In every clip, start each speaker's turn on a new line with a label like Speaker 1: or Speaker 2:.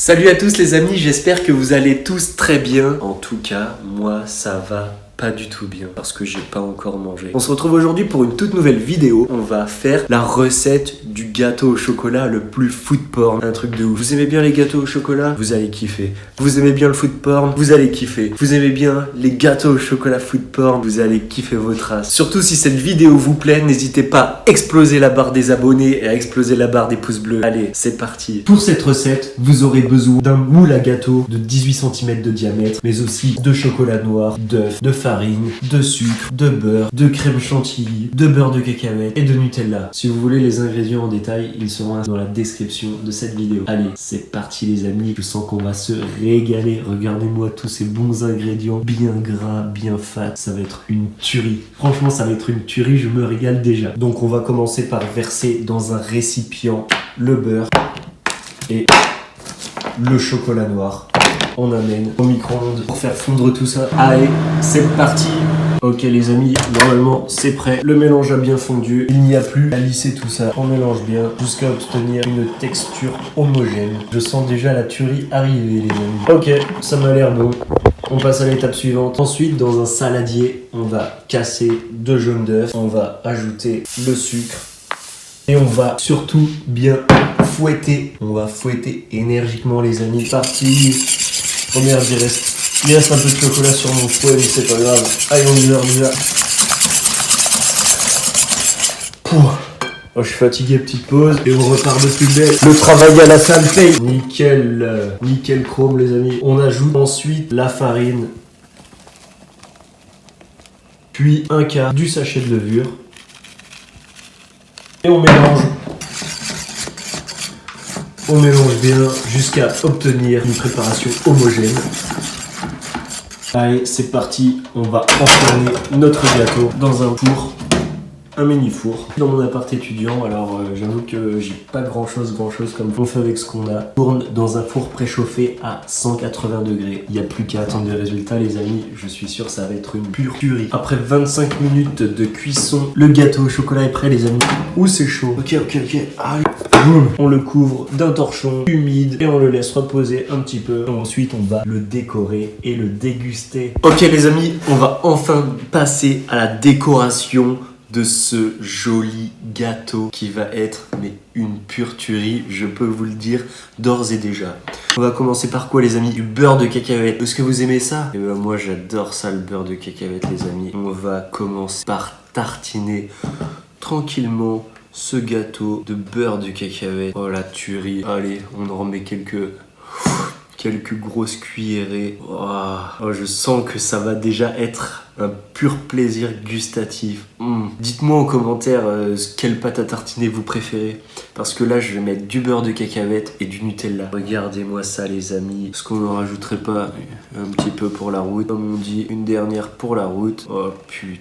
Speaker 1: Salut à tous les amis, j'espère que vous allez tous très bien. En tout cas, moi ça va pas du tout bien parce que j'ai pas encore mangé. On se retrouve aujourd'hui pour une toute nouvelle vidéo. On va faire la recette du gâteau au chocolat le plus food porn. Un truc de ouf. Vous aimez bien les gâteaux au chocolat? Vous allez kiffer. Vous aimez bien le food porn? Vous allez kiffer. Vous aimez bien les gâteaux au chocolat food porn? Vous allez kiffer votre race. Surtout si cette vidéo vous plaît, n'hésitez pas à exploser la barre des abonnés et à exploser la barre des pouces bleus. Allez, c'est parti. Pour cette recette, vous aurez besoin d'un moule à gâteau de 18 cm de diamètre, mais aussi de chocolat noir, d'œufs, de farine, de sucre, de beurre, de crème chantilly, de beurre de cacahuète et de Nutella. Si vous voulez les ingrédients en détail, ils seront dans la description de cette vidéo. Allez, c'est parti les amis, je sens qu'on va se régaler. Regardez-moi tous ces bons ingrédients, bien gras, bien fat, ça va être une tuerie. Franchement, ça va être une tuerie, je me régale déjà. Donc on va commencer par verser dans un récipient le beurre et le chocolat noir. On amène au micro-ondes pour faire fondre tout ça. Allez, c'est parti. Ok les amis, normalement c'est prêt. Le mélange a bien fondu. Il n'y a plus à lisser tout ça. On mélange bien jusqu'à obtenir une texture homogène. Je sens déjà la tuerie arriver les amis. Ok, ça m'a l'air bon. On passe à l'étape suivante. Ensuite, dans un saladier, on va casser 2 jaunes d'œufs. On va ajouter le sucre. Et on va surtout bien fouetter. On va fouetter énergiquement les amis. Parti. Oh merde, il reste un peu de chocolat sur mon fouet, mais c'est pas grave. Allez, on y va. Oh, je suis fatigué, petite pause. Et on repart de plus belle. Le travail à la salle paye. Nickel chrome, les amis. On ajoute ensuite la farine. Puis un quart du sachet de levure. Et on mélange. On mélange bien jusqu'à obtenir une préparation homogène. Allez, c'est parti. On va enfourner notre gâteau dans un four. Un mini four. Dans mon appart étudiant, alors j'avoue que j'ai pas grand chose comme on fait avec ce qu'on a. Tourne dans un four préchauffé à 180 degrés. Il n'y a plus qu'à attendre les résultats les amis. Je suis sûr que ça va être une pure tuerie. Après 25 minutes de cuisson, le gâteau au chocolat est prêt les amis. Ouh c'est chaud. Ok. Allez. Boum. On le couvre d'un torchon humide et on le laisse reposer un petit peu. Et ensuite on va le décorer et le déguster. Ok les amis, on va enfin passer à la décoration de ce joli gâteau qui va être mais une pure tuerie, je peux vous le dire d'ores et déjà. On va commencer par quoi les amis? Du beurre de cacahuète. Est-ce que vous aimez ça? Et ben moi j'adore ça le beurre de cacahuète les amis. On va commencer par tartiner tranquillement ce gâteau de beurre de cacahuète. Oh la tuerie. Allez, on en remet quelques grosses cuillerées. Oh, je sens que ça va déjà être un pur plaisir gustatif. Dites-moi en commentaire quelle pâte à tartiner vous préférez. Parce que là, je vais mettre du beurre de cacahuète et du Nutella. Regardez-moi ça, les amis. Est-ce qu'on ne rajouterait pas un petit peu pour la route? Comme on dit, une dernière pour la route. Oh putain.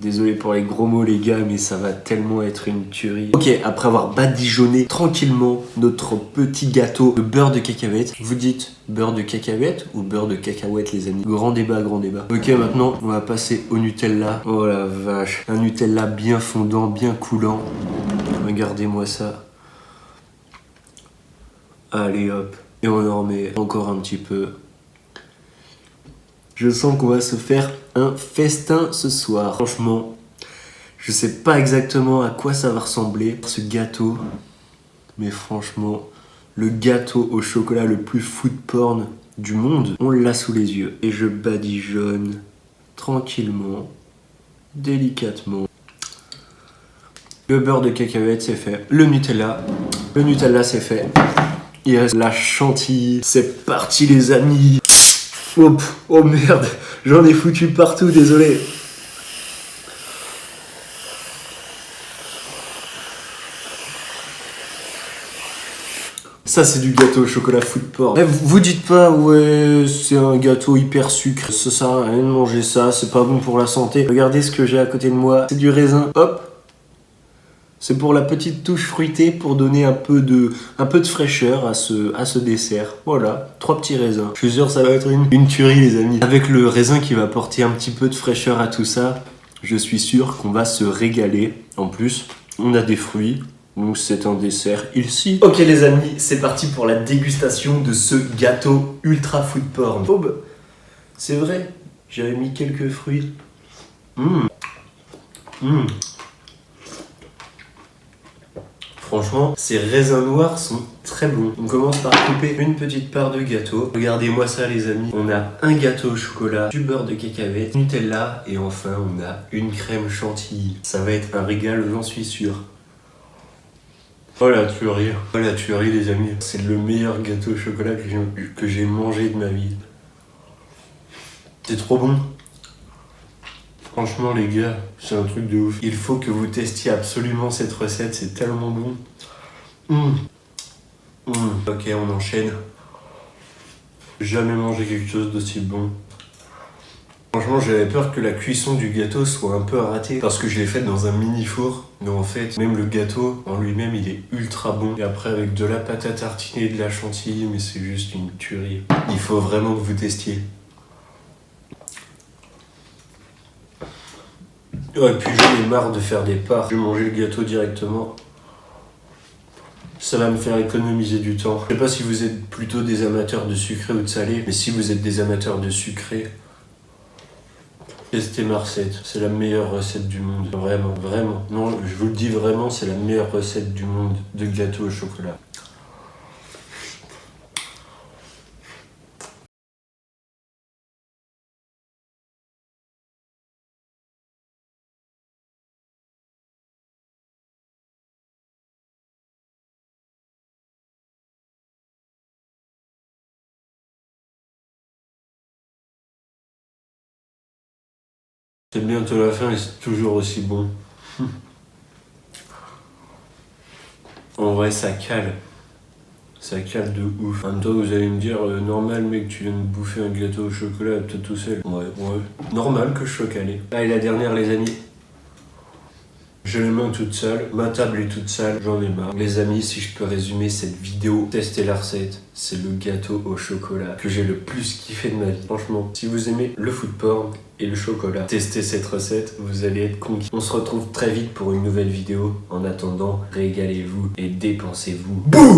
Speaker 1: Désolé pour les gros mots les gars, mais ça va tellement être une tuerie. Ok, après avoir badigeonné tranquillement notre petit gâteau de beurre de cacahuète, vous dites beurre de cacahuète ou beurre de cacahuète les amis? Grand débat. Ok, maintenant on va passer au Nutella. Oh la vache, un Nutella bien fondant, bien coulant. Regardez-moi ça. Allez hop, et on en remet encore un petit peu. Je sens qu'on va se faire un festin ce soir. Franchement, je sais pas exactement à quoi ça va ressembler, ce gâteau. Mais franchement, le gâteau au chocolat le plus food porn du monde, on l'a sous les yeux. Et je badigeonne tranquillement, délicatement. Le beurre de cacahuète, c'est fait. Le Nutella c'est fait. Il reste la chantilly. C'est parti les amis. Oh merde, j'en ai foutu partout, désolé. Ça c'est du gâteau au chocolat food porn. Vous dites pas ouais c'est un gâteau hyper sucre, ça sert à rien de manger ça, c'est pas bon pour la santé. Regardez ce que j'ai à côté de moi, c'est du raisin, hop. C'est pour la petite touche fruitée pour donner un peu de fraîcheur à ce dessert. Voilà, 3 petits raisins. Je suis sûr que ça va être une tuerie les amis. Avec le raisin qui va apporter un petit peu de fraîcheur à tout ça, je suis sûr qu'on va se régaler. En plus, on a des fruits. Donc c'est un dessert ici. Ok les amis, c'est parti pour la dégustation de ce gâteau ultra food porn. Oh bah, c'est vrai, j'avais mis quelques fruits. Franchement, ces raisins noirs sont très bons. On commence par couper une petite part de gâteau. Regardez-moi ça les amis. On a un gâteau au chocolat, du beurre de cacahuète, Nutella et enfin on a une crème chantilly. Ça va être un régal, j'en suis sûr. Oh la tuerie. Oh la tuerie les amis. C'est le meilleur gâteau au chocolat que j'ai mangé de ma vie. C'est trop bon. Franchement les gars, c'est un truc de ouf. Il faut que vous testiez absolument cette recette, c'est tellement bon. Ok, on enchaîne. Jamais mangé quelque chose d'aussi bon. Franchement, j'avais peur que la cuisson du gâteau soit un peu ratée parce que je l'ai fait dans un mini four. Mais en fait, même le gâteau en lui-même, il est ultra bon. Et après, avec de la pâte à tartiner et de la chantilly, mais c'est juste une tuerie. Il faut vraiment que vous testiez. Ouais, puis j'en ai marre de faire des parts. Je vais manger le gâteau directement. Ça va me faire économiser du temps. Je sais pas si vous êtes plutôt des amateurs de sucré ou de salé, mais si vous êtes des amateurs de sucré, testez ma recette. C'est la meilleure recette du monde. Vraiment, vraiment. Non, je vous le dis vraiment, c'est la meilleure recette du monde de gâteau au chocolat. C'est bientôt la fin et c'est toujours aussi bon. En vrai, ça cale. Ça cale de ouf. En même temps, vous allez me dire, normal mec, tu viens de bouffer un gâteau au chocolat, toi tout seul. Ouais. Normal que je sois calé. Allez, la dernière les amis. J'ai les mains toutes sales, ma table est toute sale, j'en ai marre. Les amis, si je peux résumer cette vidéo, testez la recette. C'est le gâteau au chocolat que j'ai le plus kiffé de ma vie. Franchement, si vous aimez le food porn et le chocolat, testez cette recette, vous allez être conquis. On se retrouve très vite pour une nouvelle vidéo. En attendant, régalez-vous et dépensez-vous. Boum!